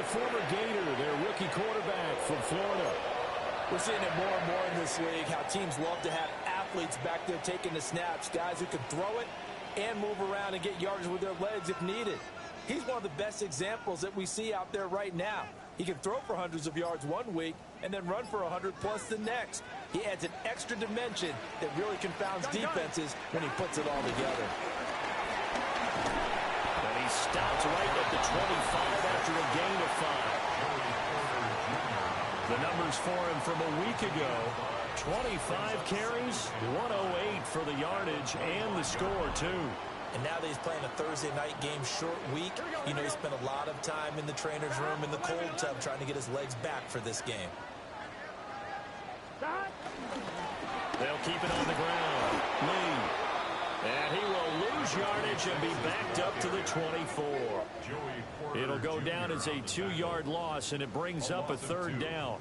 former Gator, their rookie quarterback from Florida. We're seeing it more and more in this league, how teams love to have athletes back there taking the snaps, guys who can throw it and move around and get yards with their legs if needed. He's one of the best examples that we see out there right now. He can throw for hundreds of yards one week and then run for 100+ the next. He adds an extra dimension that really confounds defenses when he puts it all together. And he stops right at the 25 after a gain of 5. The numbers for him from a week ago: 25 carries, 108 for the yardage, and the score, too. And now that he's playing a Thursday night game, short week, you know he spent a lot of time in the trainer's room in the cold tub trying to get his legs back for this game. They'll keep it on the ground. Lee. And he will lose yardage and be backed up to the 24. It'll go down as a 2-yard loss, and it brings up a 3rd down.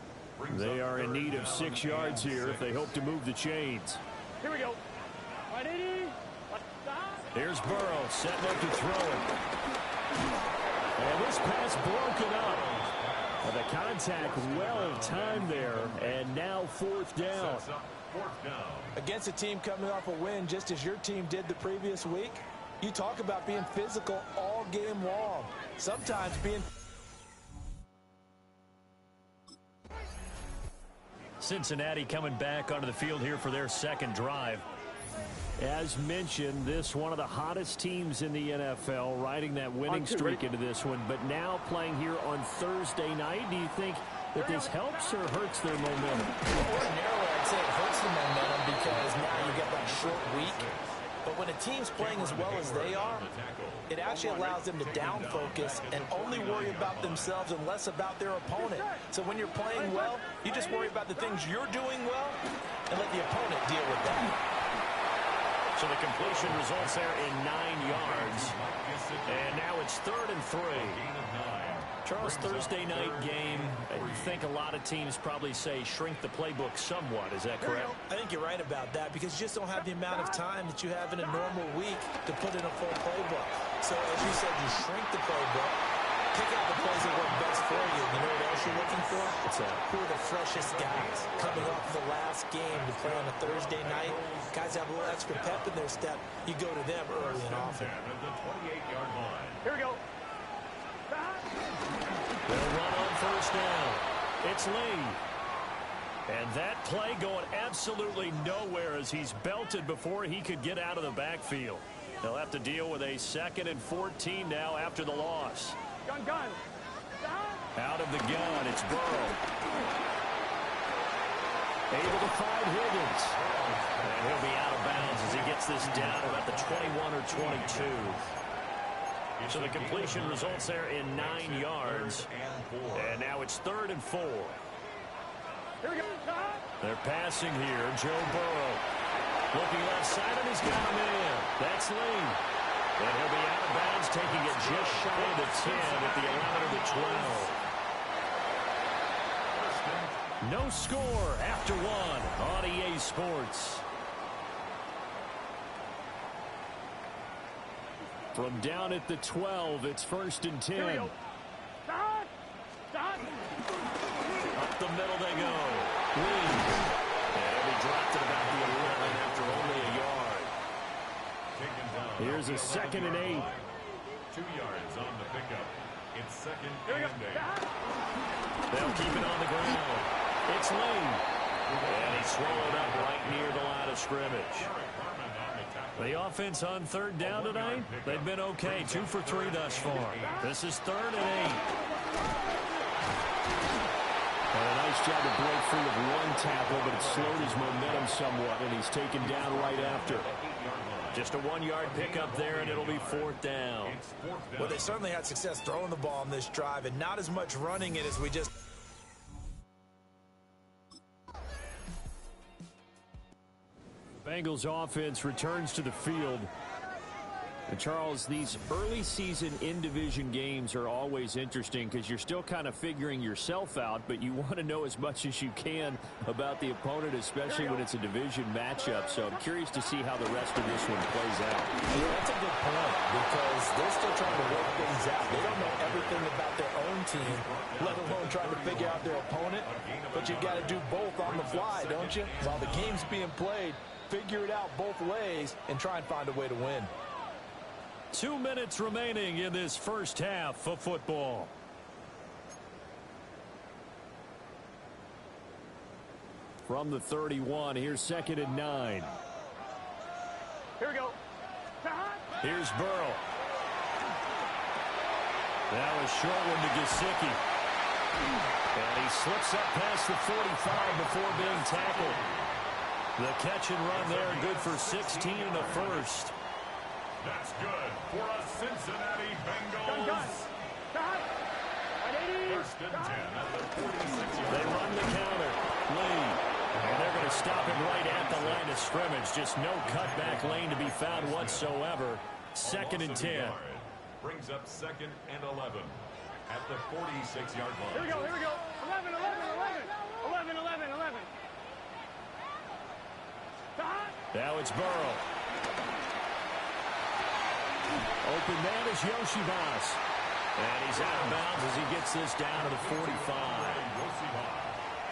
They are in need of 6 yards here if they hope to move the chains. Here we go. 180. Here's Burrow, setting up to throw it. And this pass broken up. And the contact well timed there, and now 4th down. Against a team coming off a win just as your team did the previous week, you talk about being physical all game long. Sometimes being... Cincinnati coming back onto the field here for their 2nd drive. As mentioned, this one of the hottest teams in the NFL, riding that winning streak into this one, but now playing here on Thursday night. Do you think that this helps or hurts their momentum? Ordinarily, I'd say it hurts the momentum because now you get that short week. But when a team's playing as well as they are, it actually allows them to down focus and only worry about themselves and less about their opponent. So when you're playing well, you just worry about the things you're doing well and let the opponent deal with that. So the completion results there in 9 yards. And now it's 3rd and 3. Charles, Thursday night game, I think a lot of teams probably say shrink the playbook somewhat. Is that correct? I think you're right about that because you just don't have the amount of time that you have in a normal week to put in a full playbook. So as you said, you shrink the playbook, pick out the plays that work best for you. You know what else you're looking for? What's that? Who are the freshest guys coming off the last game to play on a Thursday night? Guys have a little extra pep in their step. You go to them early and often. Here we go. They'll run on 1st down. It's Lee. And that play going absolutely nowhere as he's belted before he could get out of the backfield. They'll have to deal with a 2nd and 14 now after the loss. Gun. Out of the gun, it's Burrow. Able to find Higgins. And he'll be out of bounds as he gets this down about the 21 or 22. So the completion results there in 9 yards. And now it's 3rd and 4. Here we go. They're passing here. Joe Burrow looking left side, and he's got him in. That's Lee. And he'll be out of bounds, taking it just shy of the 10 at the 11 of the 12. No score after 1 on EA Sports. From down at the 12, it's 1st and 10. Here we go. Stop. Up the middle they go. Lee. And he dropped it about the 11 after only a yard. Here's a 2nd and 8. 2 yards on the pickup. It's 2nd and 8. They'll keep it on the ground. It's Lee. And he's swallowed up right near the line of scrimmage. The offense on 3rd down tonight, they've been okay. 2 for 3 thus far. This is 3rd and 8. And a nice job to break free of 1 tackle, but it slowed his momentum somewhat, and he's taken down right after. Just a 1-yard pickup there, and it'll be 4th down. Well, they certainly had success throwing the ball on this drive, and not as much running it as we just... Bengals offense returns to the field. And Charles, these early season in-division games are always interesting because you're still kind of figuring yourself out, but you want to know as much as you can about the opponent, especially when it's a division matchup. So I'm curious to see how the rest of this one plays out. Yeah, that's a good point because they're still trying to work things out. They don't know everything about their own team, let alone trying to figure out their opponent. But you got to do both on the fly, don't you? While the game's being played, figure it out both ways and try and find a way to win. 2 minutes remaining in this first half of football. From the 31, here's 2nd and 9. Here we go. Here's Burrow. That was short one to Gesicki. And he slips up past the 45 before being tackled. The catch and run there, good for 16 and a first. That's good for a Cincinnati Bengals. First and 10 at the 46-yard. They run the counter. Lee. And they're going to stop him right at the line of scrimmage. Just no cutback lane to be found whatsoever. 2nd and 10. Brings up 2nd and 11 at the 46-yard line. Here we go, here we go. 11, 11, 11. 11, 11, 11. Now it's Burrow. Open man is Yoshibas. And he's out of bounds as he gets this down to the 45.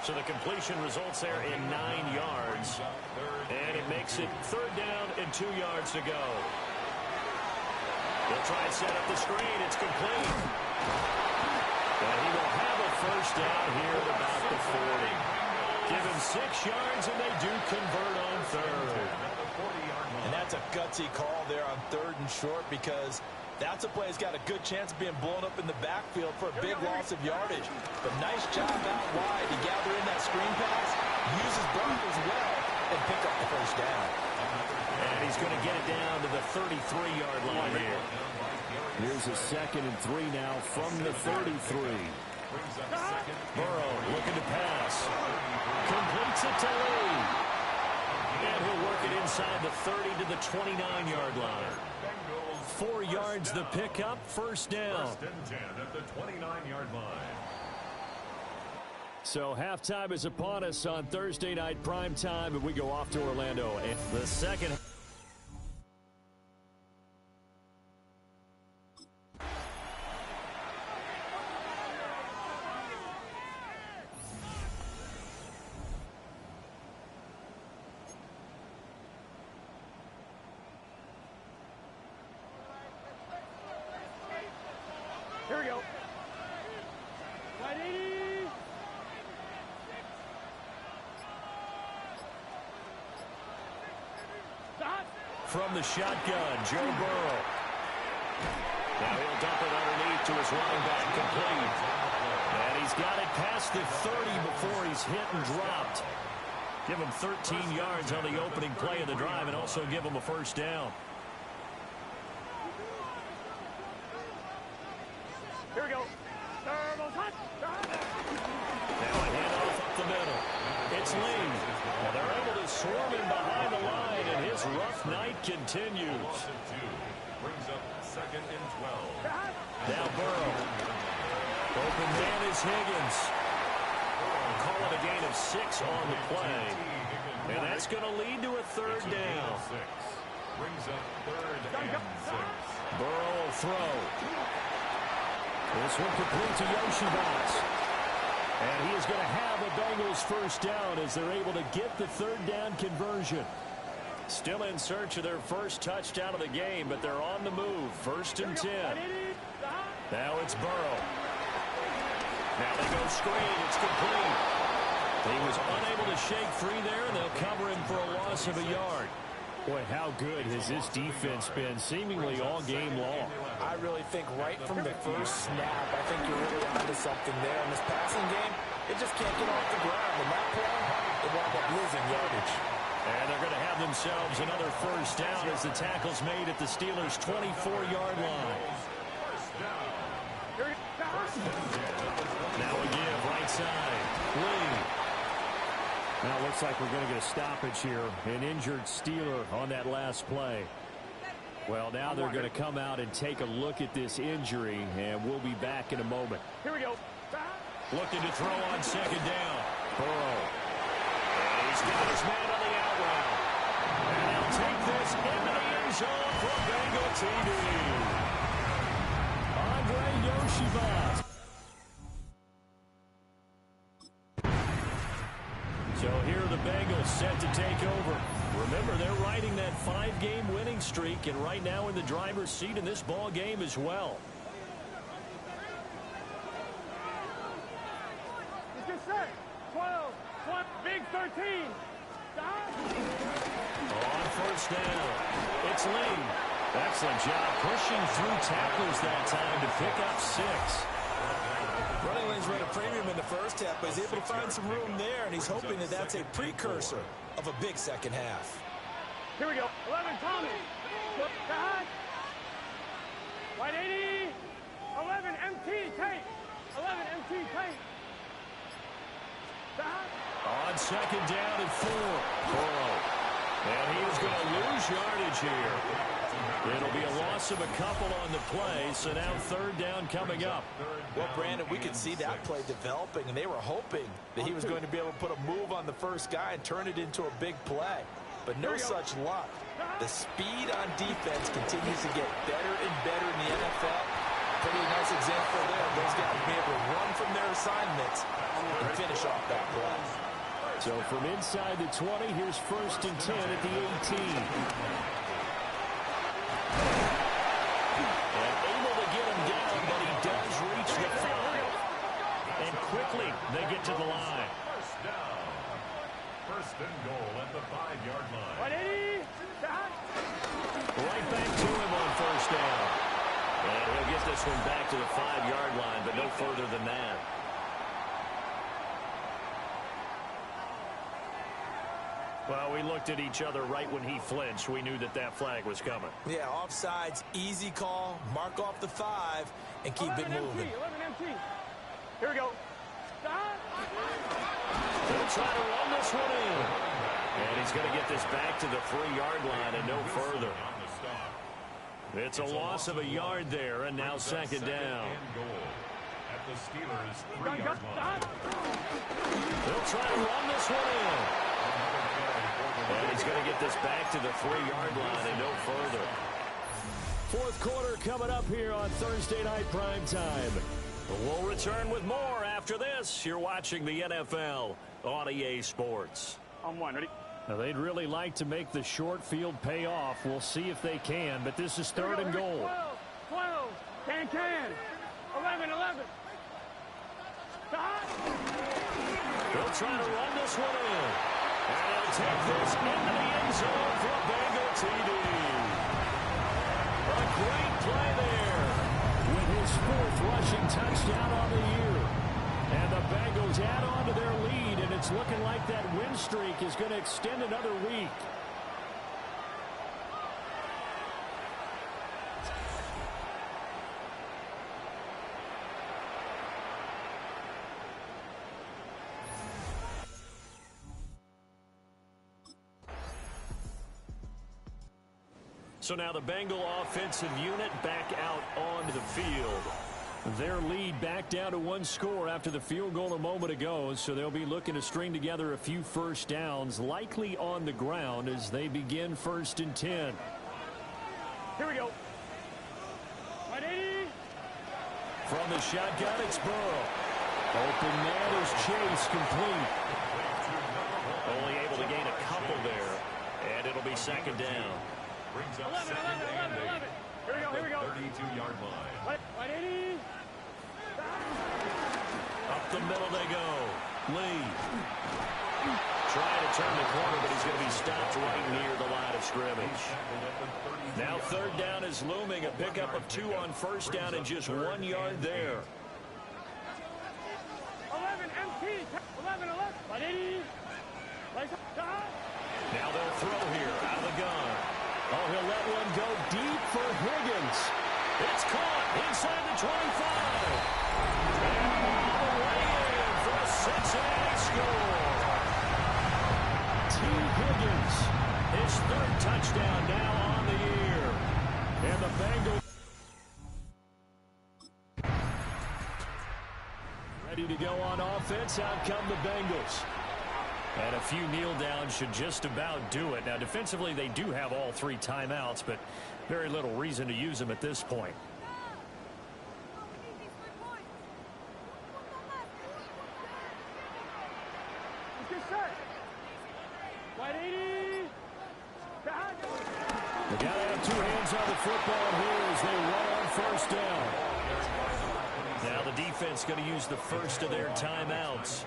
So the completion results there in 9 yards. And it makes it 3rd down and 2 yards to go. They'll try and set up the screen. It's complete. And he will have a first down here at about the 40. Give him 6 yards, and they do convert on 3rd. And that's a gutsy call there on 3rd and short because that's a play that's got a good chance of being blown up in the backfield for a big loss of yardage. But nice job out wide to gather in that screen pass, use his blockers well, and pick up the first down. And he's going to get it down to the 33-yard line here. Here's a 2nd and 3 now from the 33. Burrow looking to pass. Completes it to Lee. And he'll work it inside the 30 to the 29-yard line. 4 yards the pickup, first down. 1st and 10 at the 29-yard line. So halftime is upon us on Thursday night prime time, and we go off to Orlando. And the second. Here we go. 180. Stop. From the shotgun, Joe Burrow. Now he'll dump it underneath to his running back, complete. And he's got it past the 30 before he's hit and dropped. Give him 13 yards on the opening play of the drive and also give him a first down. Here we go. Turbo touch. Now a handoff up the middle. It's Lee. And they're able to swarm him behind the line, and his rough night continues. Loss of 2. Brings up 2nd and 12. Now Burrow. Open man is Higgins. Call it a gain of 6 on the play. And that's going to lead to a 3rd down. Brings up 3rd and 6. Burrow will throw. This one complete to Yoshibas. And he is going to have a Bengals first down as they're able to get the 3rd down conversion. Still in search of their first touchdown of the game, but they're on the move. 1st and 10. Now it's Burrow. Now they go screen. It's complete. He was unable to shake free there, and they'll cover him for a loss of a yard. Boy, how good has this defense been seemingly all game long? I really think right from the first snap, I think you're really onto something there. In this passing game, it just can't get off the ground. And that play, it wound up losing yardage. And they're going to have themselves another first down as the tackle's made at the Steelers' 24-yard line. Now a give, right side. Lee. Now it looks like we're going to get a stoppage here. An injured Steeler on that last play. Well, now they're going to come out and take a look at this injury, and we'll be back in a moment. Here we go. Looking to throw on second down. Burrow. And he's got his man on the out route. And he'll take this into the end zone for a Bengal TD. Andre Yoshiba. So here are the Bengals set to take over. Remember, they're riding that 5-game winning streak, and right now in the driver's seat in this ball game as well. Get set. 12. Big 13. On first down, it's Lee. Excellent job pushing through tackles that time to pick up 6. Running lanes were at a premium in the first half, but he's able to find some room there, and he's hoping that that's a precursor of a big second half. Here we go. 11, Tommy. White 80. 11, MT, tape. 11, MT, tape. On second down and 4. Burrow. And he is going to lose yardage here. It'll be a loss of a couple on the play, so now third down coming up. Well, Brandon, we could see that play developing, and they were hoping that he was going to be able to put a move on the first guy and turn it into a big play. But no such luck. The speed on defense continues to get better and better in the NFL. Pretty nice example there. Those guys will be able to run from their assignments and finish off that play. So from inside the 20, here's first and 10 at the 18. And able to get him down, but he does reach the 5. And quickly, they get to the line. First down. First and goal at the 5-yard line. White 80. Right back to him on first down. And he'll get this one back to the 5-yard line, but no further than that. Well, we looked at each other right when he flinched. We knew that that flag was coming. Yeah, offsides, easy call, mark off the 5, and keep it moving. 11 MT. Here we go. They'll try to run this one in. And he's going to get this back to the 3-yard line and no further. It's a loss of a yard there, and now second down. At the Steelers' 3-yard line. They'll try to run this one in. And he's going to get this back to the 3-yard line and no further. Fourth quarter coming up here on Thursday Night Primetime. We'll return with more after this. You're watching the NFL on EA Sports. On one, ready? Now, they'd really like to make the short field pay off. We'll see if they can, but this is third and goal. 12. Can. 11. They'll try to run this one in. And he'll take this into the end zone for a Bengal TD. A great play there with his 4th rushing touchdown on the year. And the Bengals add on to their lead, and it's looking like that win streak is going to extend another week. So now the Bengal offensive unit back out onto the field. Their lead back down to 1 score after the field goal a moment ago, so they'll be looking to string together a few first downs, likely on the ground as they begin first and 10. Here we go. 180. From the shotgun, it's Burrow. Open man is Chase, complete. Only able to gain a couple there, and it'll be second down. Brings up 11. Here we go. 32-yard line. 180. Up the middle they go. Lee. Trying to turn the corner, but he's going to be stopped right near the line of scrimmage. Now third down is looming. A pickup of 2 on first down and just 1 yard there. 11 MT. 11. 180. Now they'll throw here out of the gun. Oh, he'll let one go deep for Higgins. It's caught inside the 25. And all the way in for a Cincinnati score. T. Higgins, his 3rd touchdown now on the year. And the Bengals ready to go on offense. Out come the Bengals. And a few kneel downs should just about do it. Now, defensively, they do have all 3 timeouts, but very little reason to use them at this point. They got to have 2 hands on the football here as they run on first down. Now the defense going to use the first of their timeouts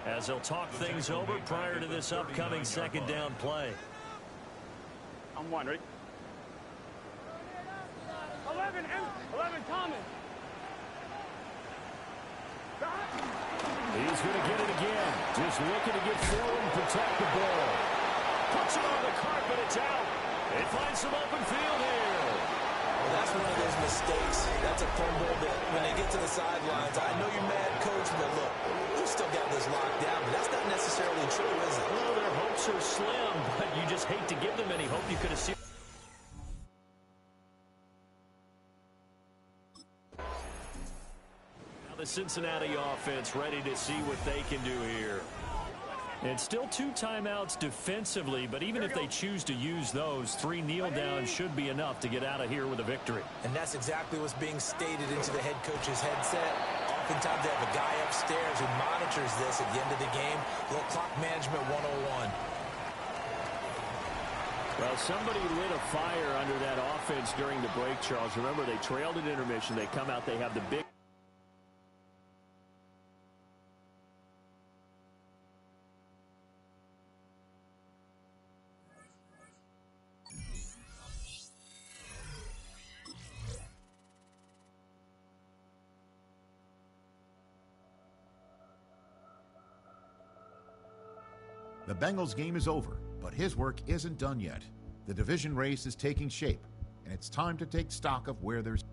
as they'll talk things over prior to this upcoming second down play. I'm 1, ready? 11 Thomas. He's going to get it again. Just looking to get forward and protect the ball. Puts it on the carpet. It's out. It finds some open field here. Well, that's one of those mistakes. That's a fumble that when they get to the sidelines, I know you're mad, Coach, but look, you still got this locked down. But that's not necessarily true, is it? Well, their hopes are slim, but you just hate to give them any hope. You could have seen. Now the Cincinnati offense ready to see what they can do here. And still 2 timeouts defensively, but even if they choose to use those, 3 kneel downs should be enough to get out of here with a victory. And that's exactly what's being stated into the head coach's headset. Oftentimes they have a guy upstairs who monitors this at the end of the game. A little clock management 101. Well, somebody lit a fire under that offense during the break, Charles. Remember, they trailed at intermission. They come out, they have the big. The Bengals game is over, but his work isn't done yet. The division race is taking shape, and it's time to take stock of where there's.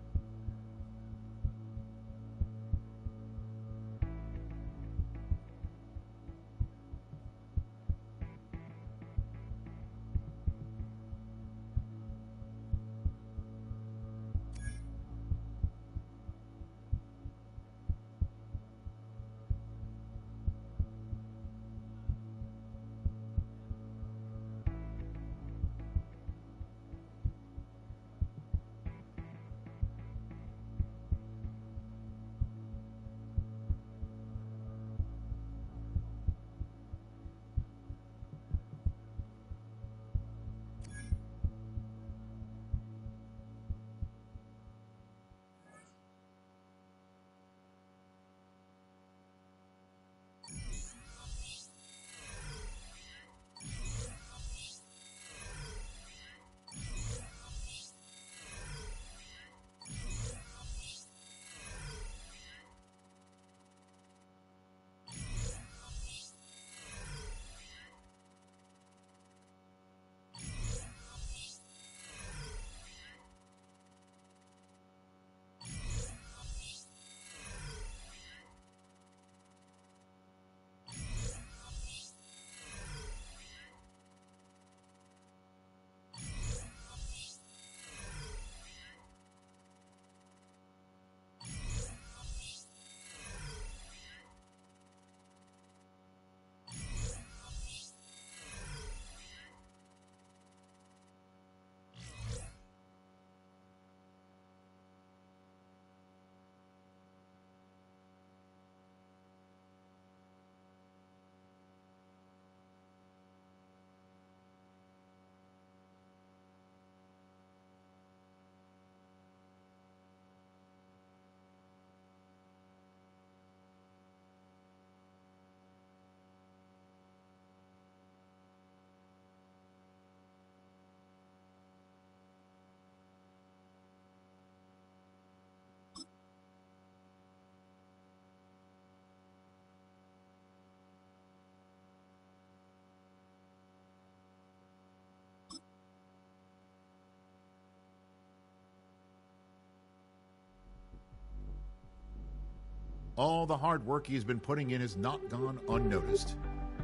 All the hard work he has been putting in has not gone unnoticed.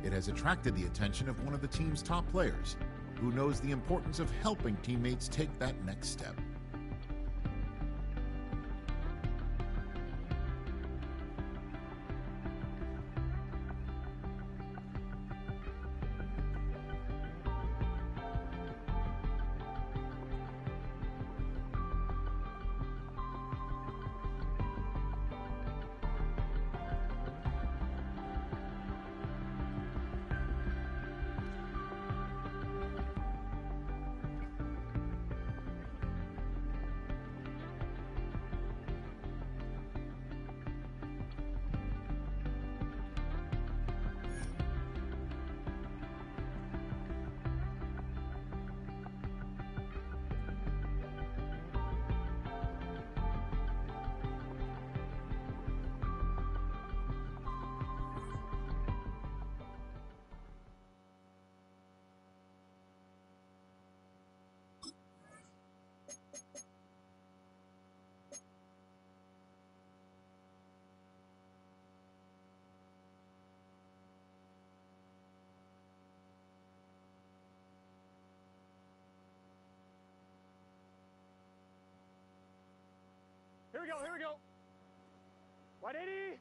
It has attracted the attention of one of the team's top players, who knows the importance of helping teammates take that next step. we go, here we go. 180.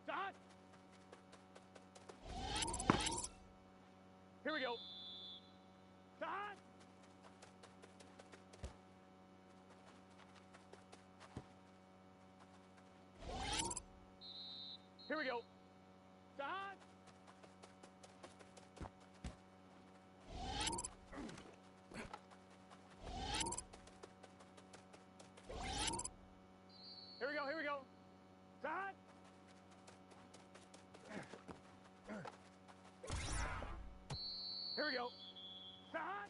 Stop. Here we go. Stop. Here we go. Stop. Here we go, here we go. Stop. Here we go. Stop.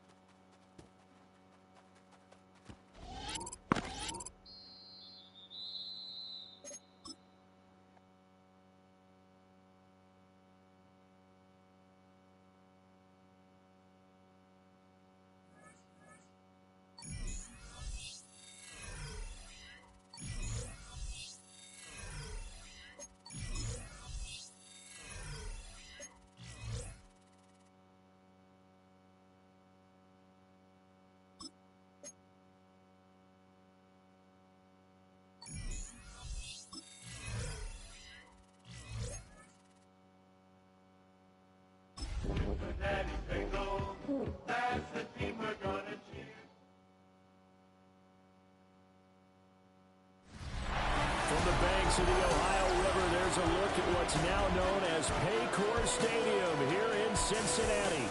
From the banks of the Ohio River, there's a look at what's now known as Paycor Stadium here in Cincinnati.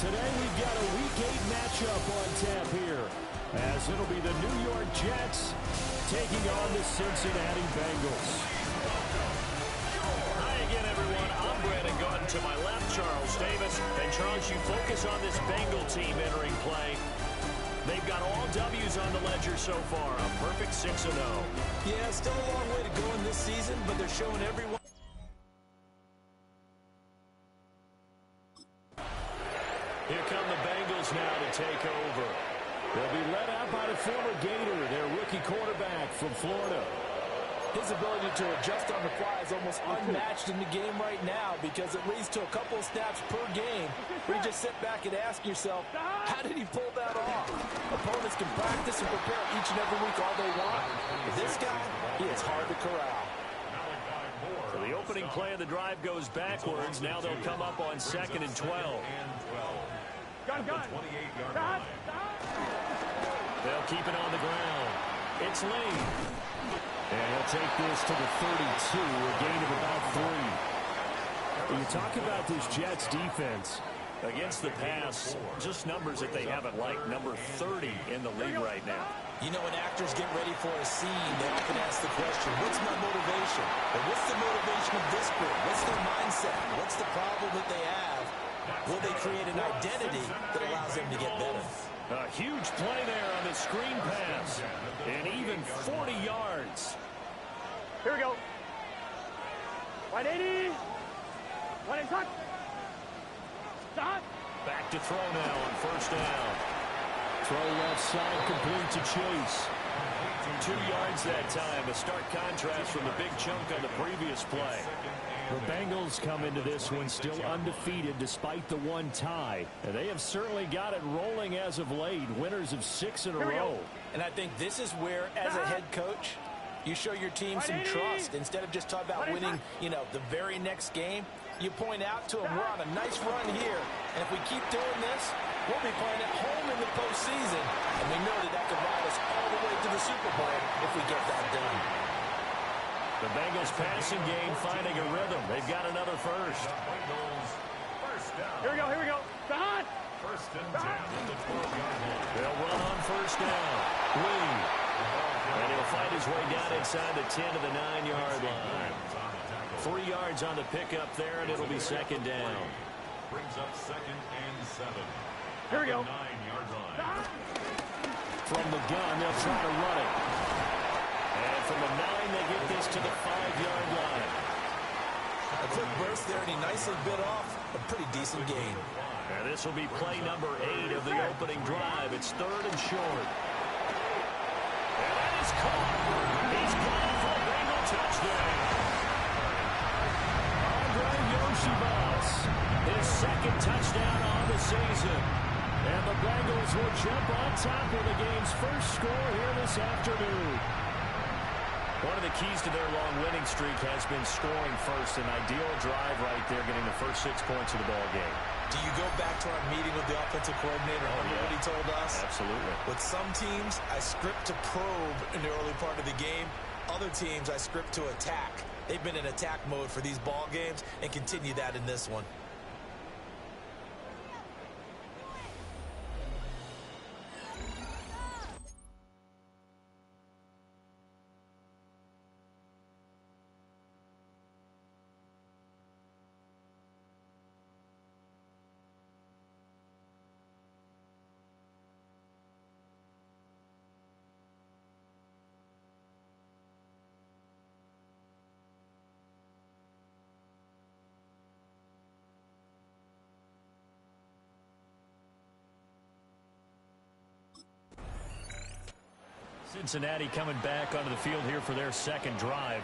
Today we've got a Week 8 matchup on tap here, as it'll be the New York Jets taking on the Cincinnati Bengals. Hi again, everyone. I'm Brandon Gaunt. To my left, Charles Davis. And Charles, you focus on this Bengal team entering play. They've got all W's on the ledger so far, a perfect 6-0. Yeah, still a long way to go in this season, but they're showing everyone. Here come the Bengals now to take over. They'll be led out by the former Gator, their rookie quarterback from Florida. His ability to adjust on the fly is almost unmatched in the game right now because it leads to a couple of snaps per game where you just sit back and ask yourself, how did he pull that off? Opponents can practice and prepare each and every week all they want. But this guy, he is hard to corral. So the opening play of the drive goes backwards. Now they'll come up on 2nd and 12. Gun. Stop. They'll keep it on the ground. It's Lane. And he'll take this to the 32, a gain of about 3. When you talk about this Jets defense against the pass, just numbers that they haven't liked, number 30 in the league right now. You know, when actors get ready for a scene, they often ask the question, what's my motivation? Or what's the motivation of this group? What's their mindset? What's the problem that they have? Will they create an identity that allows them to get better? A huge play there on the screen pass. And even 40 yards. Here we go. 180. 180. Stop. Back to throw now on 1st down. Throw left side, complete to Chase. 2 yards that time. A stark contrast from the big chunk on the previous play. The Bengals come into this one still undefeated despite the one tie. And they have certainly got it rolling as of late. Winners of 6 in a row. And I think this is where, as a head coach, you show your team some trust. Instead of just talking about winning, the very next game, you point out to them, we're on a nice run here. And if we keep doing this, we'll be playing at home in the postseason. And we know that could ride us all the way to the Super Bowl if we get that done. The Bengals passing game finding a rhythm. They've got another first. Here we go. Stop. 1st and 10 in the 12-yard line. They'll run on 1st down. Lee. And he'll find his way down inside the 10 to the 9-yard line. 3 yards on the pickup there, and it'll be 2nd down. Brings up 2nd and 7. Here we go. 9-yard line. Stop. From the gun, they'll try to run it. And from the 9, they get this to the 5-yard line. A quick burst there, and he nicely bit off a pretty decent gain. And this will be play number 8 of the opening drive. It's 3rd and short. And that is caught. He's gone for a Bengal touchdown. Andre Yoshibas, his 2nd touchdown on the season. And the Bengals will jump on top of the game's first score here this afternoon. One of the keys to their long winning streak has been scoring first. An ideal drive right there, getting the first 6 points of the ball game. Do you go back to our meeting with the offensive coordinator? Remember what he told us? Absolutely. With some teams, I script to probe in the early part of the game. Other teams, I script to attack. They've been in attack mode for these ball games and continue that in this one. Cincinnati coming back onto the field here for their 2nd drive.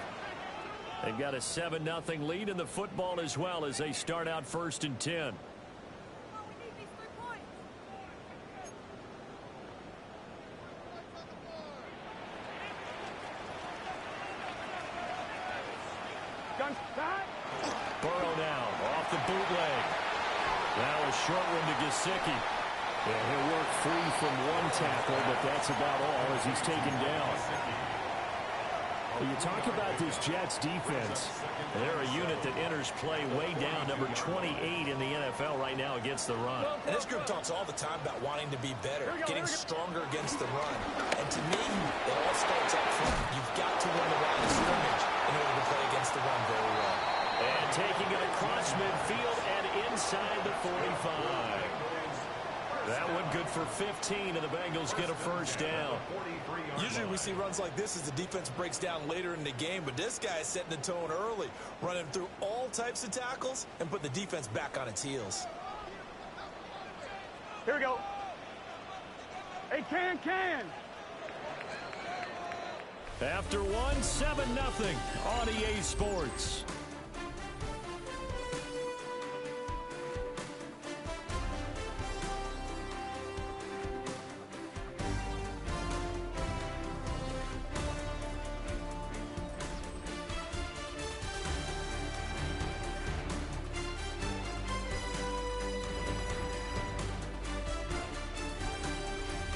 They've got a 7-0 lead in the football as well as they start out 1st and 10. Burrow now off the bootleg. Now a short one to Gesicki. Yeah, he'll work free from one tackle, but that's about all as he's taken down. Well, you talk about this Jets defense. They're a unit that enters play way down, number 28 in the NFL right now against the run. And this group talks all the time about wanting to be better, getting stronger against the run. And to me, it all starts up front. You've got to win the line of scrimmage in order to play against the run very well. And taking it across midfield and inside the 45. That one good for 15, and the Bengals get a first down. Usually we see runs like this as the defense breaks down later in the game, but this guy is setting the tone early, running through all types of tackles and put the defense back on its heels. Here we go. Hey, can. After one, 7-0 on EA Sports.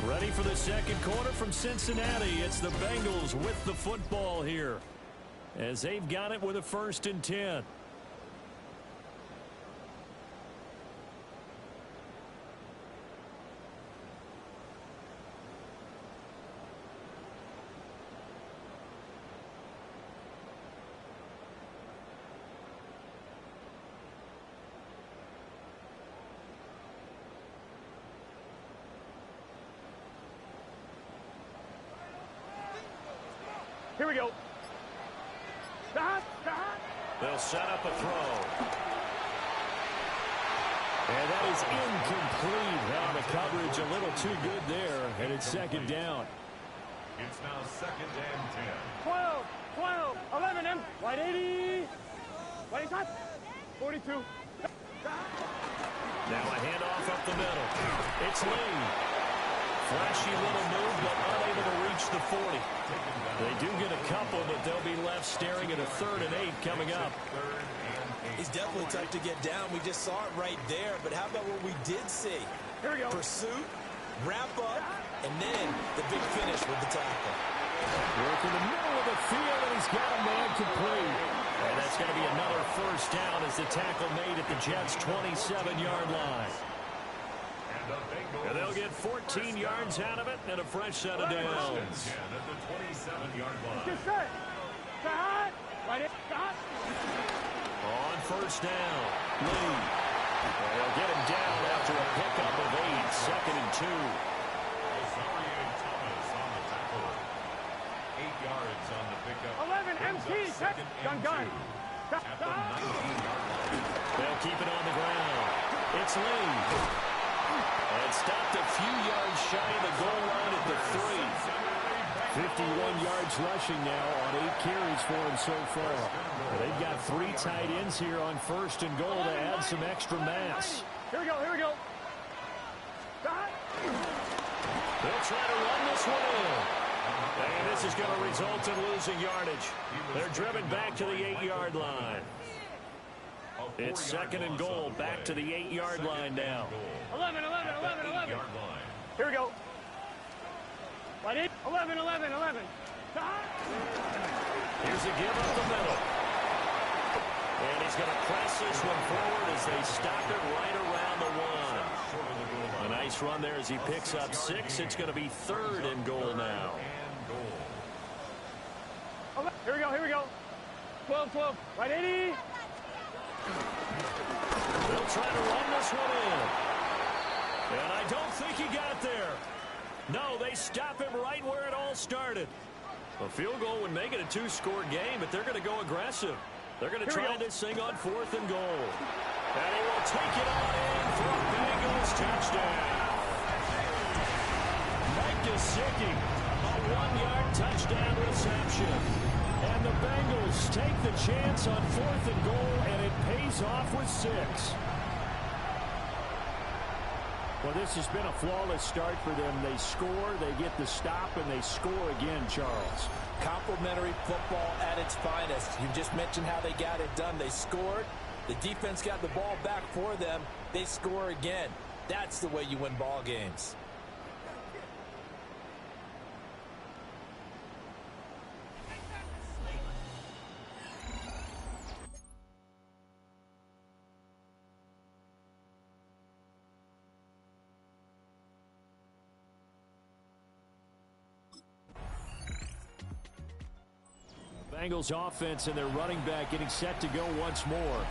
Ready for the 2nd quarter from Cincinnati. It's the Bengals with the football here as they've got it with a 1st and 10. Here we go. They'll set up a throw. And that is incomplete. Now the coverage a little too good there, and it's 2nd down. It's now 2nd and 10. 12, 11, M. White 80. White shot. 42. Now a handoff up the middle. It's Lee. Flashy little move, but unable to reach the 40. They do get a couple, but they'll be left staring at a 3rd and 8 coming up. He's definitely tough to get down. We just saw it right there, but how about what we did see? Here we go. Pursuit, wrap up, and then the big finish with the tackle. Work in the middle of the field, and he's got a man complete. And that's going to be another first down as the tackle made at the Jets' 27-yard line. And they'll get 14 yards out of it and a fresh set of downs. At the 27-yard line. Get set. Shot. White 8. Shot. On first down, Lee. And they'll get him down after a pickup of 8, 2nd and 2. Thomas on the tackle. 8 yards on the pickup. 11, MT. Gun. At the 19-yard line. They'll keep it on the ground. It's Lee. And stopped a few yards shy of the goal line at the 3. 51 yards rushing now on 8 carries for him so far. They've got 3 tight ends here on 1st and goal to add some extra mass. Here we go, here we go. They'll try to run this one in. And this is going to result in losing yardage. They're driven back to the 8-yard line. It's 2nd and goal, back to the 8-yard line now. 11. Here we go. 11. Here's a give up the middle. And he's going to press this one forward as they stop it right around the 1. A nice run there as he picks up 6. It's going to be 3rd and goal now. Here we go. 12. Right 80. They'll try to run this one in. And I don't think he got there. No, they stop him right where it all started. A field goal would make it a 2-score game, but they're going to go aggressive. They're going to try this thing on 4th and goal. And he will take it on in for a Bengals touchdown. Mike Gesicki, a 1-yard touchdown reception. And the Bengals take the chance on 4th and goal, and it pays off with 6. Well, this has been a flawless start for them. They score, they get the stop, and they score again, Charles. Complimentary football at its finest. You just mentioned how they got it done. They scored. The defense got the ball back for them. They score again. That's the way you win ball games. Bengals offense and their running back getting set to go once more.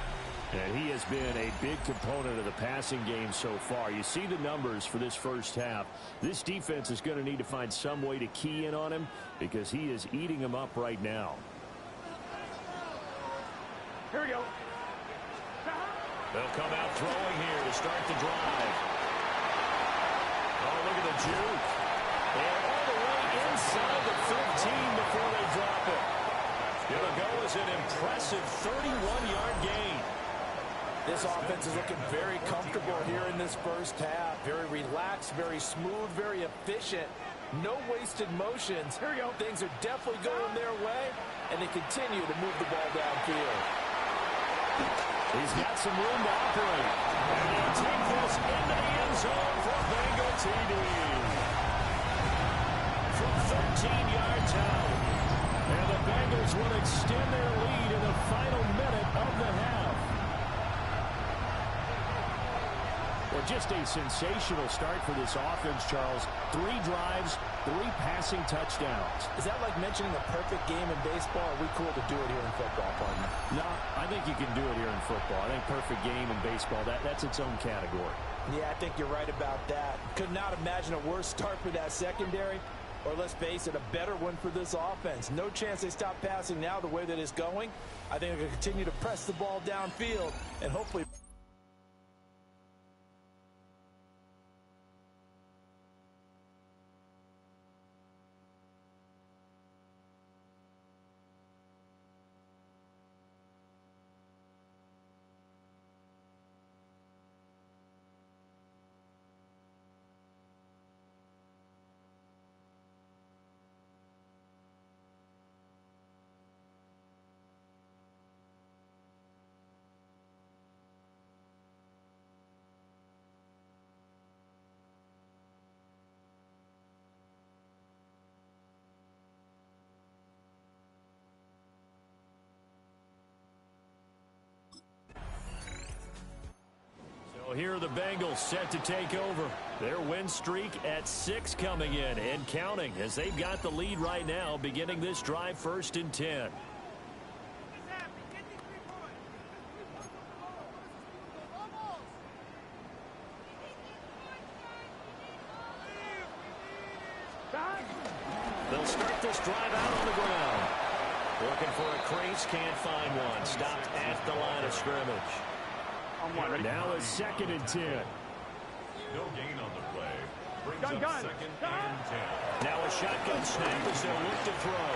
And he has been a big component of the passing game so far. You see the numbers for this first half. This defense is going to need to find some way to key in on him because he is eating them up right now. Here we go. They'll come out throwing here to start the drive. Oh, look at the juke. And all the way inside the 15 before they drop it. It'll go as an impressive 31-yard gain. This offense is looking very comfortable here in this first half. Very relaxed, very smooth, very efficient. No wasted motions. Here we go. Things are definitely going their way, and they continue to move the ball downfield. He's got some room to operate. And he'll take this into the end zone for a Bengal TD. From 13 yards out. And the Bengals will extend their lead in the final minute of the half. Well, just a sensational start for this offense, Charles. 3 drives, 3 passing touchdowns. Is that like mentioning a perfect game in baseball? Or are we cool to do it here in football, partner? No, I think you can do it here in football. I think perfect game in baseball, that's its own category. Yeah, I think you're right about that. Could not imagine a worse start for that secondary. Or let's face it, a better one for this offense. No chance they stop passing now the way that it's going. I think they're going to continue to press the ball downfield and hopefully... So here are the Bengals set to take over. Their win streak at 6 coming in and counting as they've got the lead right now beginning this drive 1st and 10. They'll start this drive out on the ground. Looking for a crease, can't find one. Stopped at the line of scrimmage. Now a 2nd and 10. No gain on the play. Brings Gun. up 2nd and 10. Now a shotgun snap as they'll look to throw.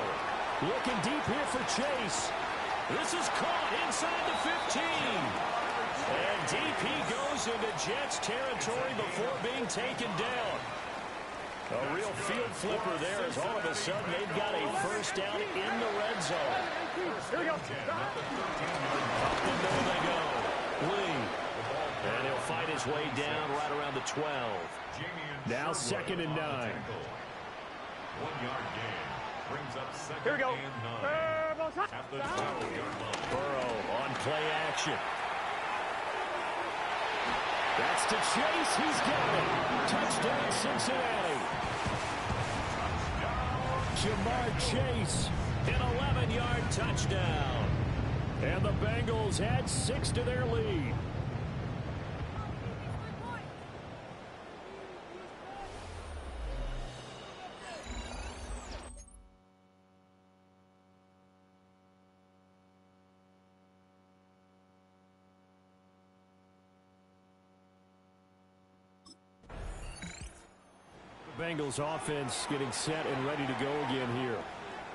Looking deep here for Chase. This is caught inside the 15. And deep he goes into Jets territory before being taken down. A real field flipper there as all of a sudden they've got a first down in the red zone. Here we go. Up the middle they go. Lee. And he'll fight his way down right around the 12. Now 2nd and 9. 1 yard gain. Brings up 2nd Here we go. and 9. At the 12-yard line. Burrow on play action. That's to Chase. He's got it. Touchdown, Cincinnati. Jamar Chase, an 11-yard touchdown. And the Bengals add 6 to their lead. Bengals offense getting set and ready to go again here.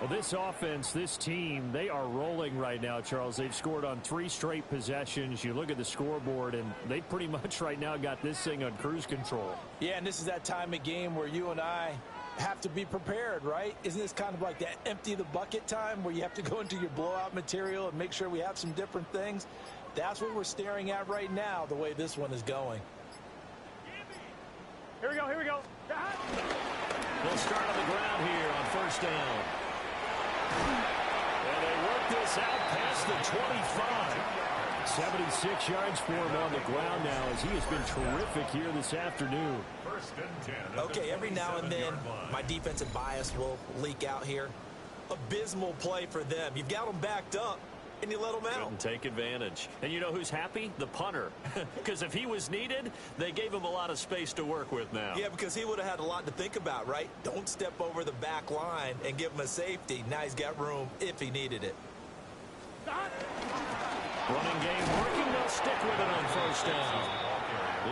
Well, this offense, this team, they are rolling right now, Charles. They've scored on 3 straight possessions. You look at the scoreboard, and they pretty much right now got this thing on cruise control. Yeah, and this is that time of game where you and I have to be prepared, right? Isn't this kind of like that empty the bucket time where you have to go into your blowout material and make sure we have some different things? That's what we're staring at right now, the way this one is going. Here we go. Here we go. They'll start on the ground here on first down. And they work this out past the 25. 76 yards for him on the ground now as he has been terrific here this afternoon. First and 10. Okay, every now and then my defensive bias will leak out here. Abysmal play for them. You've got them backed up, and you let them out. Couldn't take advantage. And you know who's happy? The punter. Because if he was needed, they gave him a lot of space to work with now. Yeah, because he would have had a lot to think about, right? Don't step over the back line and give him a safety. Now he's got room if he needed it. Running game working. They'll stick with it on first down.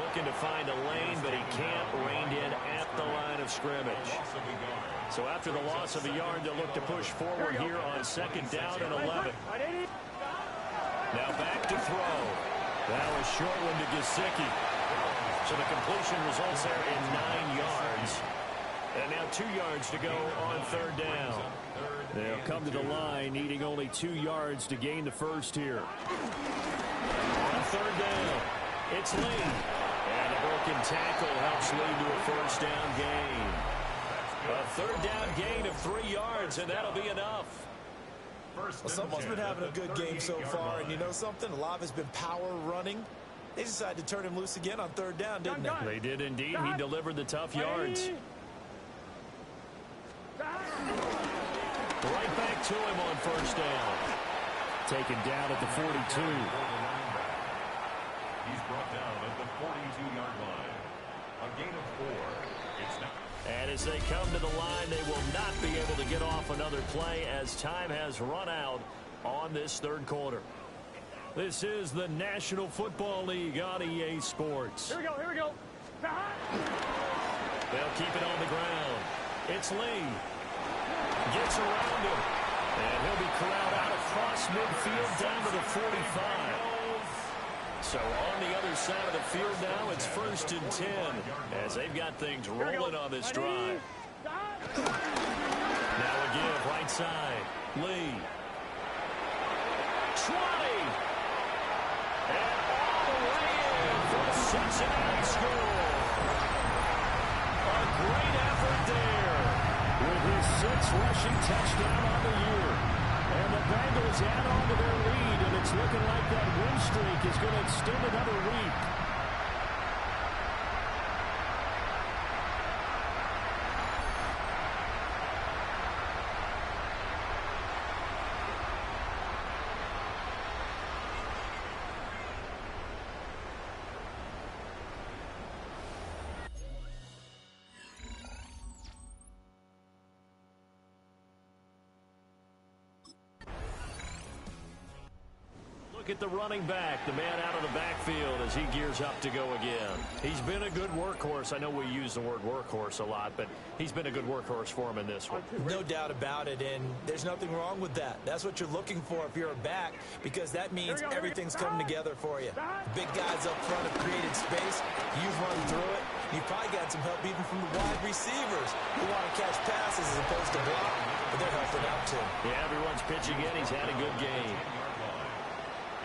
Looking to find a lane, but he can't. Reined in at the line of scrimmage. So after the loss of a yard, they'll look to push forward here on 2nd down and 11. Now back to throw. That was short one to Gesicki. So the completion results there in 9 yards. And now 2 yards to go on 3rd down. They'll come to the line, needing only 2 yards to gain the first here. On 3rd down, it's Lee. And a broken tackle helps lead to a first down gain. A 3rd down gain of 3 yards, and that'll be enough. Well, someone's been having a good game so far, and you know something? A lot has been power running. They decided to turn him loose again on 3rd down, didn't they? They did indeed. He delivered the tough yards. Right back to him on first down. Taken down at the 42. He's brought down at the 42-yard line. A gain of 4. It's now. And as they come to the line, they will not be able to get off another play as time has run out on this 3rd quarter. This is the National Football League on EA Sports. Here we go. Here we go. They'll keep it on the ground. It's Lee. Gets around him. And he'll be corralled out across midfield down to the 45. So on the other side of the field now, it's 1st and 10 as they've got things rolling on this drive. Now a give right side. Lee. 20. And all the way in for the Cincinnati score. A great effort there with his 6th rushing touchdown on the year. And the Bengals add on to their lead, and it's looking like that win streak is going to extend another week. look at the running back, the man out of the backfield as he gears up to go again. He's been a good workhorse. I know we use the word workhorse a lot, but he's been a good workhorse for him in this one. No doubt about it, and there's nothing wrong with that. That's what you're looking for if you're a back, because that means everything's coming together for you. The big guys up front have created space. You've run through it. You've probably got some help even from the wide receivers who want to catch passes as opposed to block, but they're helping out too. Yeah, everyone's pitching in. He's had a good game.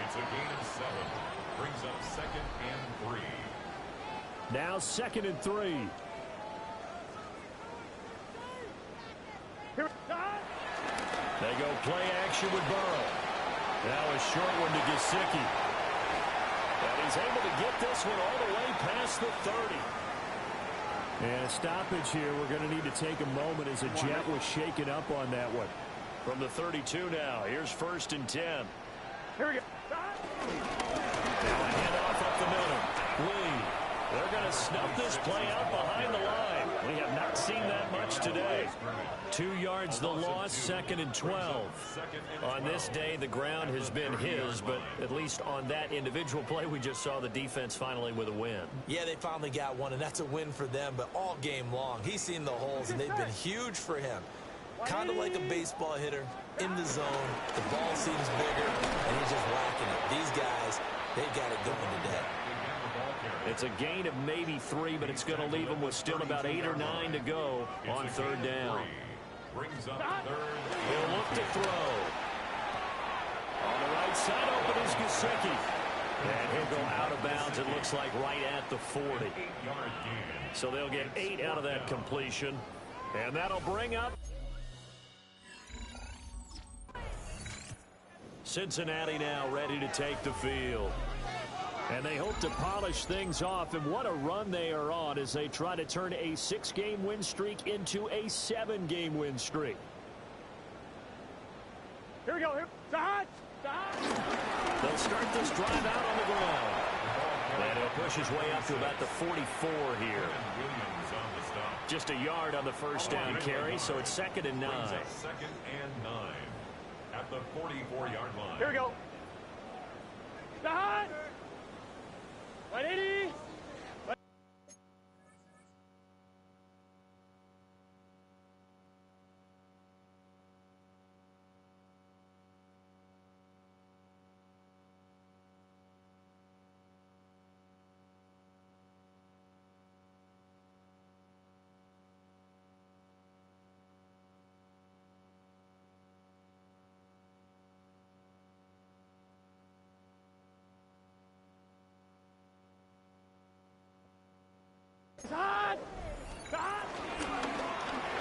It's a gain of 7. Brings up 2nd and 3. Now 2nd and 3. They go play action with Burrow. Now a short one to Gesicki. And he's able to get this one all the way past the 30. And a stoppage here. We're going to need to take a moment as a jet was shaken up on that one. From the 32 now. Here's 1st and 10. Here we go. Now a handoff up the middle. Lee. They're going to snuff this play out behind the line. We have not seen that much today. 2 yards the loss, 2nd and 12. On this day, the ground has been his, but at least on that individual play, we just saw the defense finally with a win. Yeah, they finally got one, and that's a win for them, but all game long, he's seen the holes, and they've been huge for him. Kind of like a baseball hitter, in the zone, the ball seems bigger, and he's just whacking it. These guys, they've got it going today. It's a gain of maybe 3, but it's going to leave them with still about 8 or 9 to go on 3rd down. Brings up 3rd. He'll look to throw. On the right side, open is Gesicki. And he'll go out of bounds, it looks like, right at the 40. 8-yard gain. So they'll get 8 out of that completion. And that'll bring up Cincinnati now ready to take the field. And they hope to polish things off, and what a run they are on as they try to turn a 6-game win streak into a 7-game win streak. Here we go. Here. Sahad. They'll start this drive out on the ground. And he'll push his way up to about the 44 here. Just a yard on the first down carry, so it's 2nd and 9. 2nd and 9 at the 44-yard line. Here we go. Sahad. 180.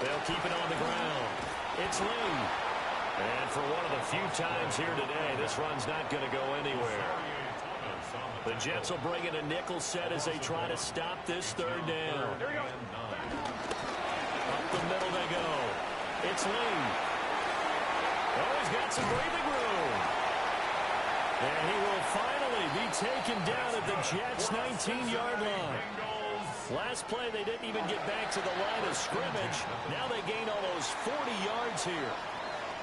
They'll keep it on the ground. It's Lee. And for one of the few times here today, this run's not going to go anywhere. The Jets will bring in a nickel set as they try to stop this 3rd down. Here we go. Up the middle they go. It's Lee. Oh, he's got some breathing room. And he will finally be taken down at the Jets' 19-yard line. Last play, they didn't even get back to the line of scrimmage. Now they gain almost 40 yards here.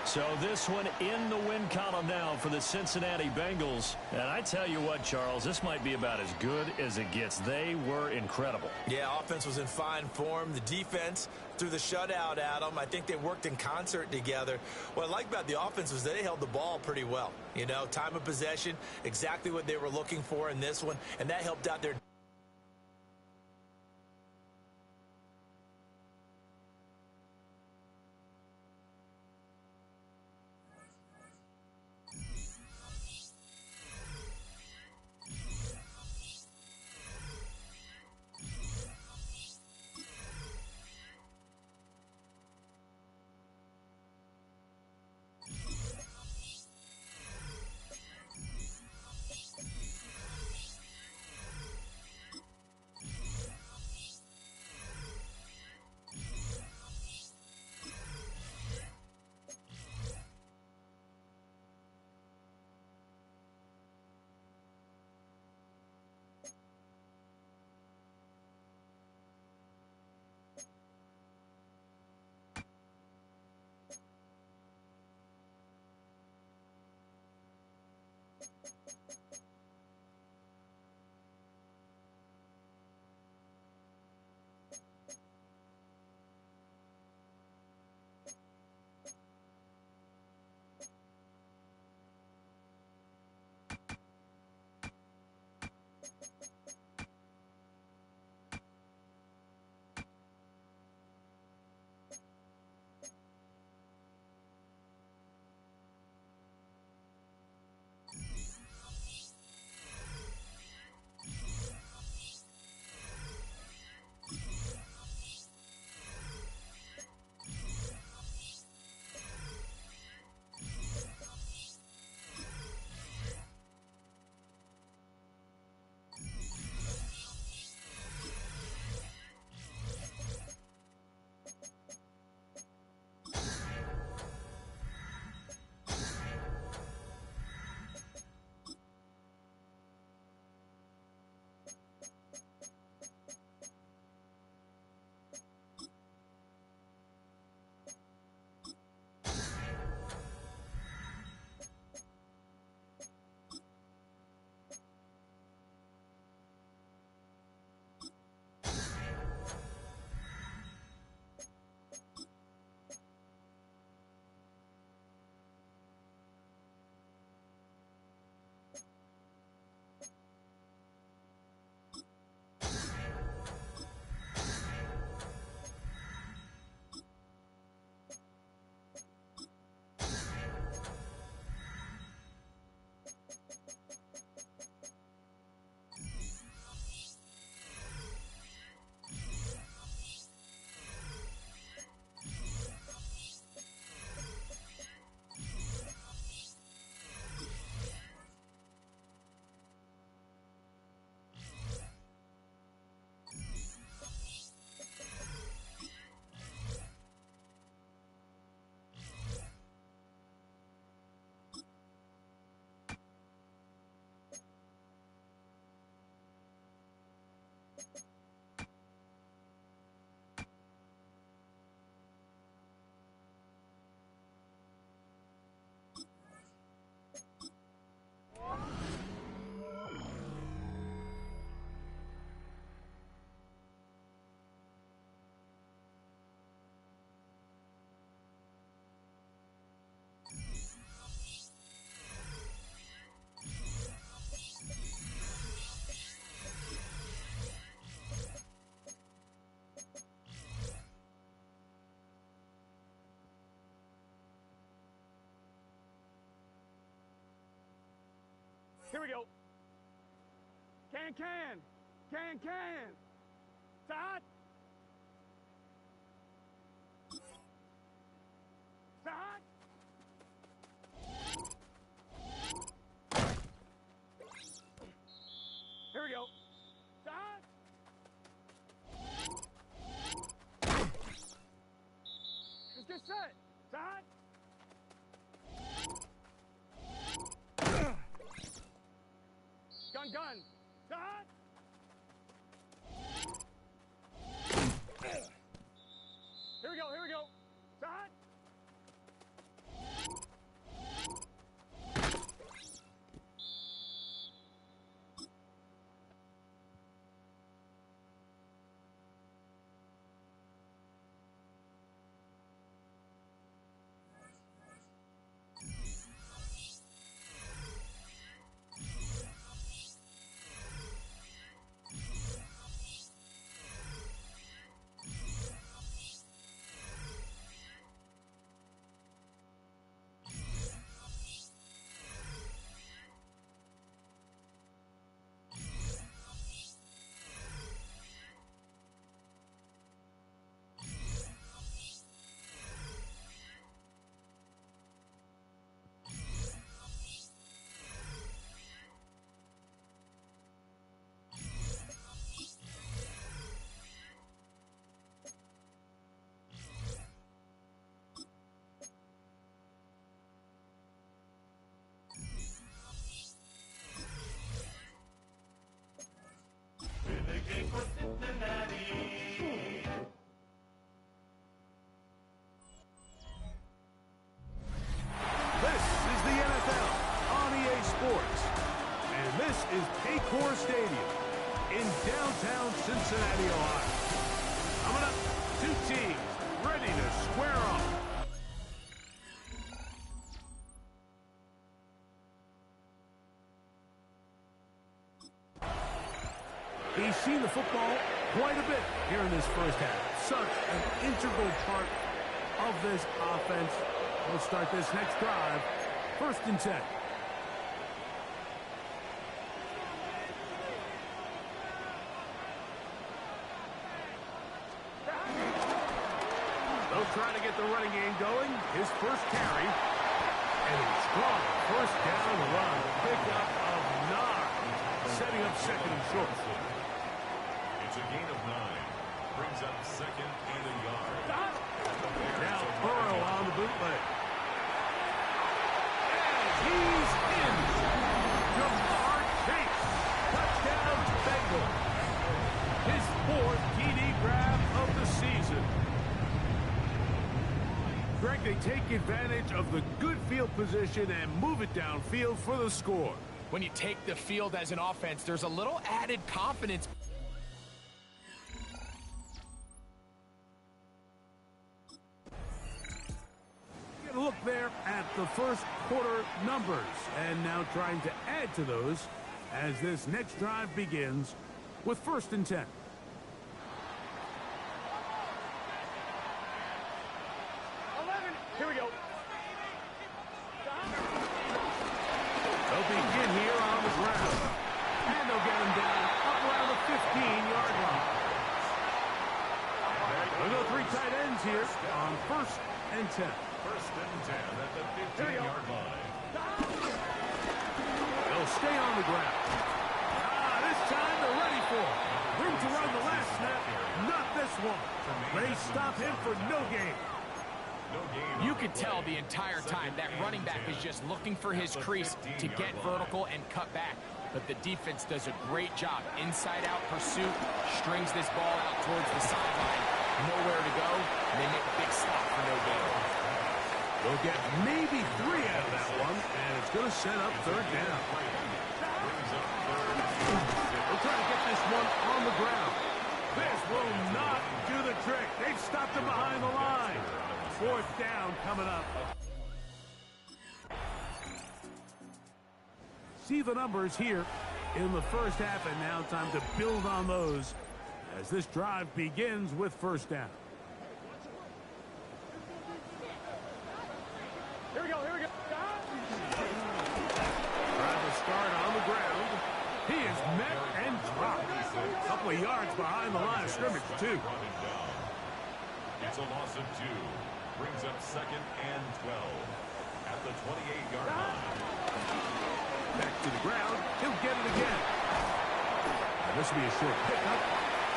So this one in the win column now for the Cincinnati Bengals. And I tell you what, Charles, this might be about as good as it gets. They were incredible. Yeah, offense was in fine form. The defense threw the shutout at them. I think they worked in concert together. What I like about the offense was they held the ball pretty well. You know, time of possession, exactly what they were looking for in this one, and that helped out their Here we go. Can. Side. Side. Here we go. Side. Let's get set. Side. Gun. Side. Here we go. Side. This is the NFL on EA Sports, and this is Paycor Stadium in downtown Cincinnati, Ohio. Coming up, two teams ready to square off. He's seen the football quite a bit here in this first half. Such an integral part of this offense. We'll start this next drive. 1st and 10. They'll try to get the running game going. His first carry. And a strong 1st down run. Pickup of 9. Setting up 2nd and short. It's a gain of 9. Brings up 2nd and a yard. Now Burrow on the bootleg. And he's in. Jamar Chase. Touchdown Bengals. His 4th TD grab of the season. Greg, they take advantage of the good field position and move it downfield for the score. When you take the field as an offense, there's a little added confidence. Get a look there at the first quarter numbers, and now trying to add to those as this next drive begins with 1st and 10. Here we go. They'll begin here on the ground. And they'll get him down up around the 15-yard line. We'll go 3 tight ends here on 1st and 10. 1st and 10 at the 15-yard line. They'll stay on the ground. This time they're ready for it. Room to run the last snap. Not this one. They stop him for no gain. You could tell the entire time that running back is just looking for his crease to get vertical and cut back. But the defense does a great job. Inside-out pursuit, strings this ball out towards the sideline. Nowhere to go, and they make a big stop for no gain. They'll get maybe 3 out of that one, and it's going to set up 3rd down. They'll try to get this one on the ground. This will not do the trick. They've stopped him behind the line. 4th down coming up. See the numbers here in the first half, and now time to build on those as this drive begins with 1st down. Here we go. Try to start on the behind the line of scrimmage, too. It's a loss of 2. Brings up 2nd and 12 at the 28-yard line. Back to the ground. He'll get it again. And this will be a short pickup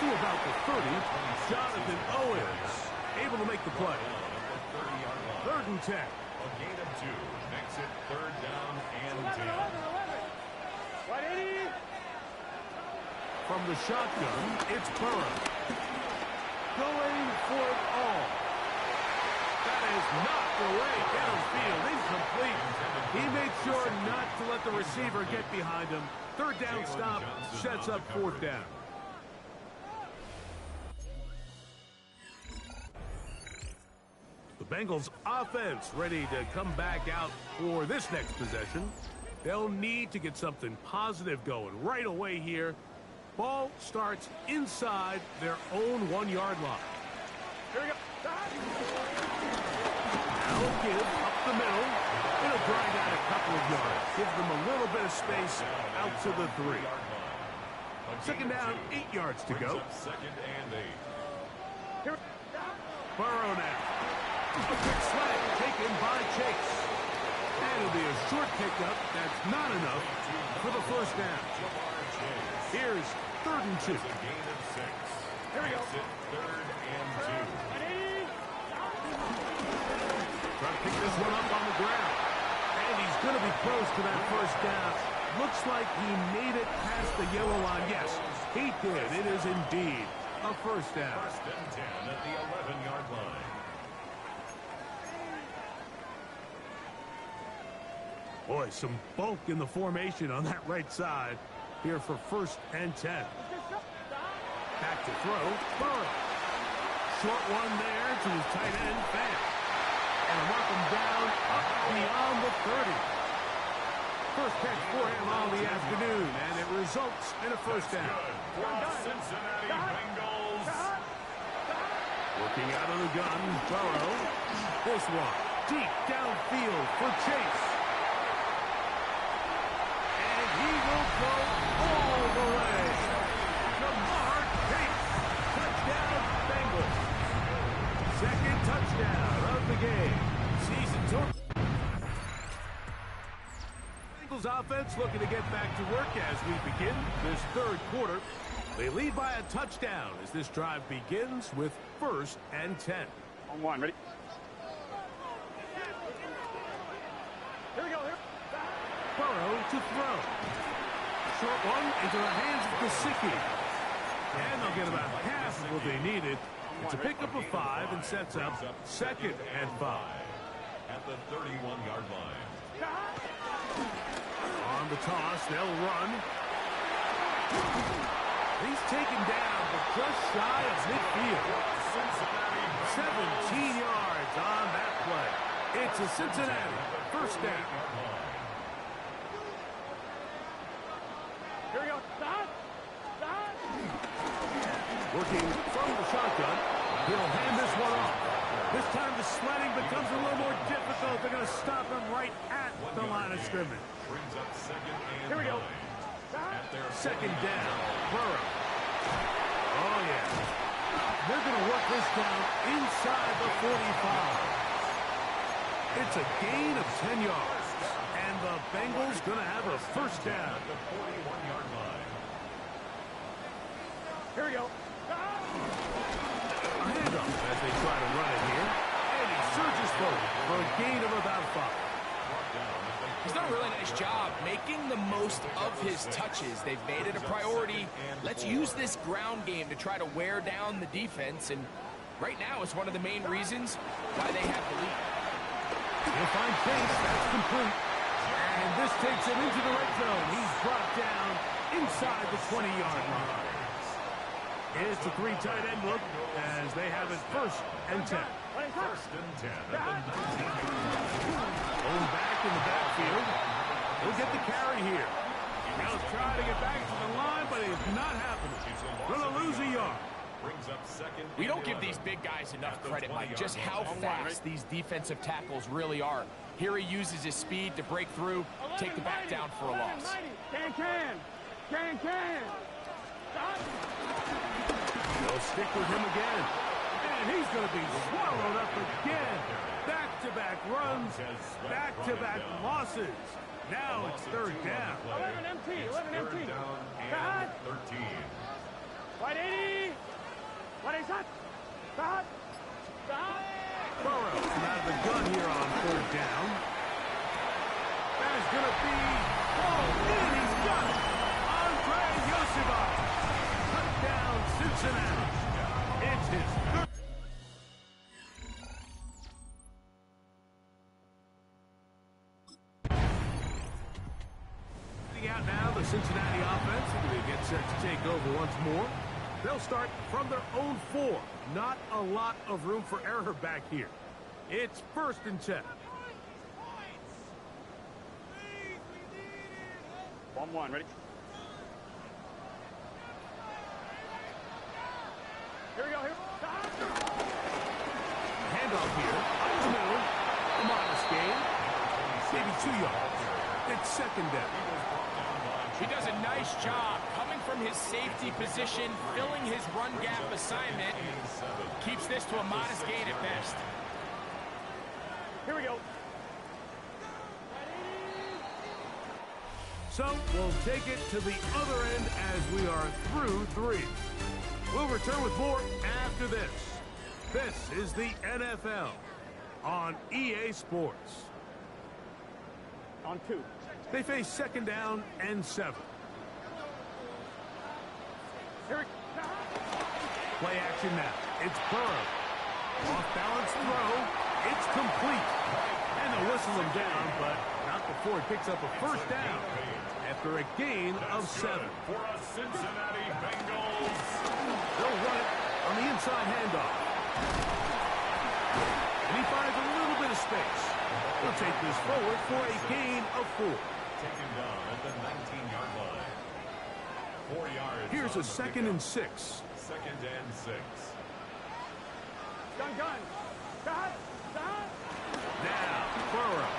to about the 30. Jonathan Owens able to make the play. 3rd and 10. A gain of 2 makes it 3rd down and 10. 180. From the shotgun, it's Burrow. Going for it all. That is knocked away downfield. Incomplete. He made sure not to let the receiver get behind him. 3rd down stop sets up 4th down. The Bengals offense ready to come back out for this next possession. They'll need to get something positive going right away here. Ball starts inside their own 1-yard line. Here we go. Now give up the middle. It'll grind out a couple of yards. Give them a little bit of space out to the 3. 2nd down, 8 yards to go. 2nd and 8. Burrow now. A quick slant taken by Chase. And it'll be a short pickup. That's not enough for the 1st down. Here's 3rd and 2. A gain of 6. Here we go. 3rd and 2. 180. Trying to pick this one up on the ground. And he's going to be close to that 1st down. Looks like he made it past the yellow line. Yes, he did. It is indeed a 1st down. 1st and 10 at the 11-yard line. Boy, some bulk in the formation on that right side here for 1st and 10. Back to throw. Burrow. Short one there to his tight end, Fan. And mark him down up beyond the 30. First catch for him on the afternoon, and it results in a 1st down. For the Cincinnati Bengals. Working out of the gun, Burrow. This one deep downfield for Chase. And he will go all the way. Jamar Chase. Touchdown, Bengals. 2nd touchdown of the game. Season total. Bengals offense looking to get back to work as we begin this 3rd quarter. They lead by a touchdown as this drive begins with 1st and 10. On 1, ready? Here we go. Here. Burrow to throw. Short one into the hands of Gesicki. And they'll get about half of what they needed. It's a pickup of 5 and sets up 2nd and 5. At the 31-yard line. On the toss, they'll run. He's taken down, but just shy of midfield. 17 yards on that play. It's a Cincinnati 1st down. Here we go. Stop. Stop. Working from the shotgun. He'll hand this one off. This time the sledding becomes a little more difficult. They're going to stop him right at the line of scrimmage. Brings up 2nd and Here we go. 9. At their 2nd down. Burrow. Oh, yeah. They're going to work this down inside the 45. It's a gain of 10 yards. And the Bengals going to have a 1st down. At the 41-yard line. Here we go. A handoff as they try to run it here. And he surges forward for a gain of about 5. He's done a really nice job making the most of his touches. They've made it a priority. Let's use this ground game to try to wear down the defense. And right now it's one of the main reasons why they have the lead. He'll find Chase. That's complete. And this takes him into the red zone. He's brought down inside the 20-yard line. It's a 3 tight end look as they have it 1st and 10. 1st and 10 at the 19-yard line. Going back in the backfield. He'll get the carry here. He'll try to get back to the line, but it's not happening. Going to lose a yard. Brings up 2nd. We don't give these big guys enough credit, Mike, just how fast these defensive tackles really are. Here he uses his speed to break through, take the back down for a loss. Can. They'll stick with him again. And he's going to be swallowed up again. Back-to-back runs, back-to-back losses. Now it's third down. 11 MT, 11 MT. Third down and 13. Wide 80. Wide 80. Stop. Stop. Burrow out of the gun here on third down. That is going to be hauled in. He's got it. Andre Yosibach. Touchdown, Cincinnati. It's his third. Out now, the Cincinnati offense, as they get set to take over once more. They'll start from their own 4. Not a lot of room for error back here. It's 1st and 10. 1-1, ready? Here we go, here. Handoff here. Up the middle. A modest gain. Maybe 2 yards. It's 2nd down. He does a nice job coming from his safety position, filling his run gap assignment. Keeps this to a modest gain at best. Here we go. So we'll take it to the other end as we are through 3. We'll return with more after this. This is the NFL on EA Sports. On 2. They face 2nd down and 7. Here we go. Play action now. It's Burrow. Off-balance throw. It's complete. And they'll whistle him down, but not before he picks up a 1st down after a gain of 7. For a Cincinnati Bengals. They'll run it on the inside handoff. And he finds a little bit of space. He'll take this forward for a gain of 4. Taken down at the 19-yard line. 4 yards. Here's a 2nd and 6. 2nd and 6. Gun. Stop. Stop. Now, Burrow.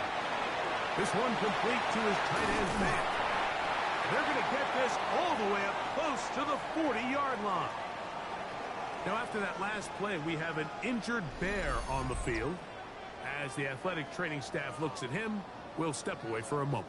This one complete to his tight end man. They're going to get this all the way up close to the 40-yard line. Now, after that last play, we have an injured Bear on the field. As the athletic training staff looks at him, we'll step away for a moment.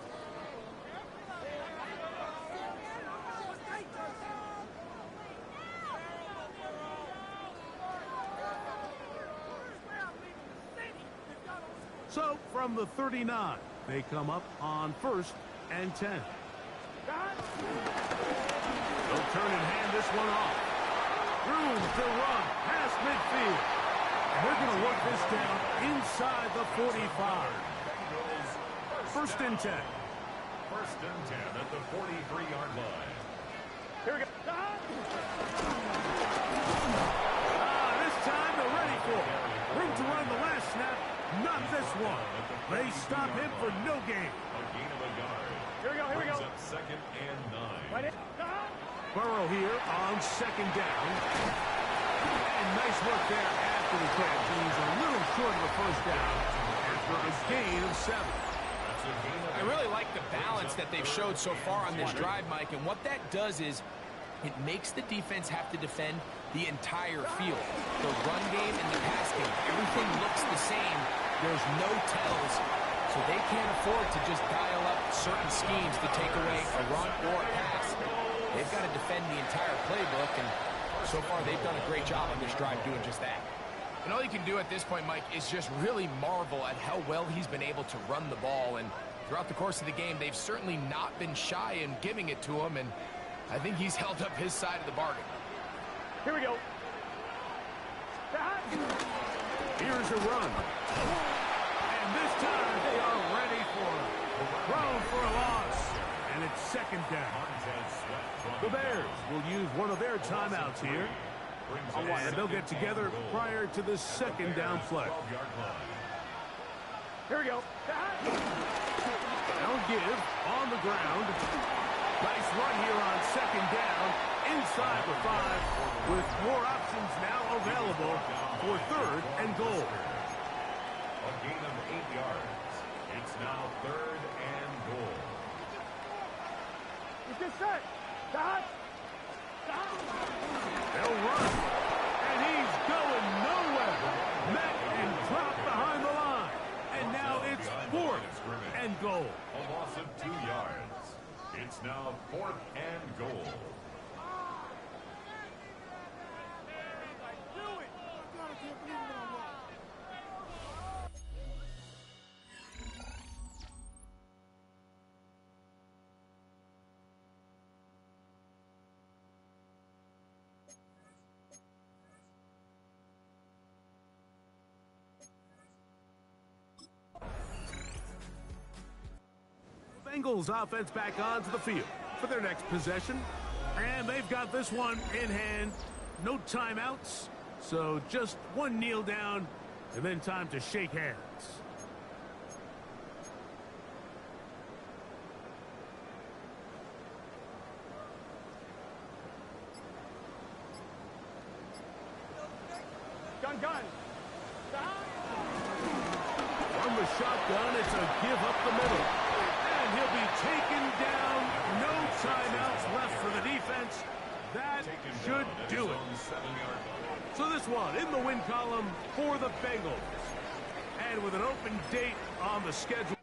So, from the 39, they come up on 1st and 10. They'll turn and hand this one off. Room to run past midfield. And they're going to work this down inside the 45. 1st and 10. 1st and 10 at the 43-yard line. Here we go. This time they're ready for it. Room to run the last snap. Not this one. They stop him for no gain. A gain of a yard. Here we go. Brings up 2nd and 9. Right in. Burrow here on 2nd down. And nice work there after the catch. He's a little short of the 1st down after a gain of 7. I really like the balance that they've showed so far on this drive, Mike, and what that does is it makes the defense have to defend the entire field. The run game and the pass game, everything looks the same. There's no tells, so they can't afford to just dial up certain schemes to take away a run or a pass. They've got to defend the entire playbook, and so far they've done a great job on this drive doing just that. And all you can do at this point, Mike, is just really marvel at how well he's been able to run the ball. And throughout the course of the game, they've certainly not been shy in giving it to him, and I think he's held up his side of the bargain. Here we go. Here's a run. And this time they are ready for it. Thrown for a loss. And it's 2nd down. The Bears will use one of their timeouts here. And they'll get together prior to the 2nd down play. Here we go. They'll give on the ground. Nice run here on 2nd down inside the 5 with more options now available for 3rd and goal. A gain of 8 yards. It's now 3rd and goal. It's just set. Stop. They'll run. And he's going nowhere. Met and dropped behind the line. And now it's 4th and goal. A loss of 2 yards. It's now 4th and goal. Bengals offense back onto the field for their next possession. And they've got this one in hand. No timeouts. So just one kneel down and then time to shake hands. Gun. From the shotgun, it's a give up the middle. And he'll be taken down. No timeouts left for the defense. That should do it. So this one in the win column for the Bengals. And with an open date on the schedule.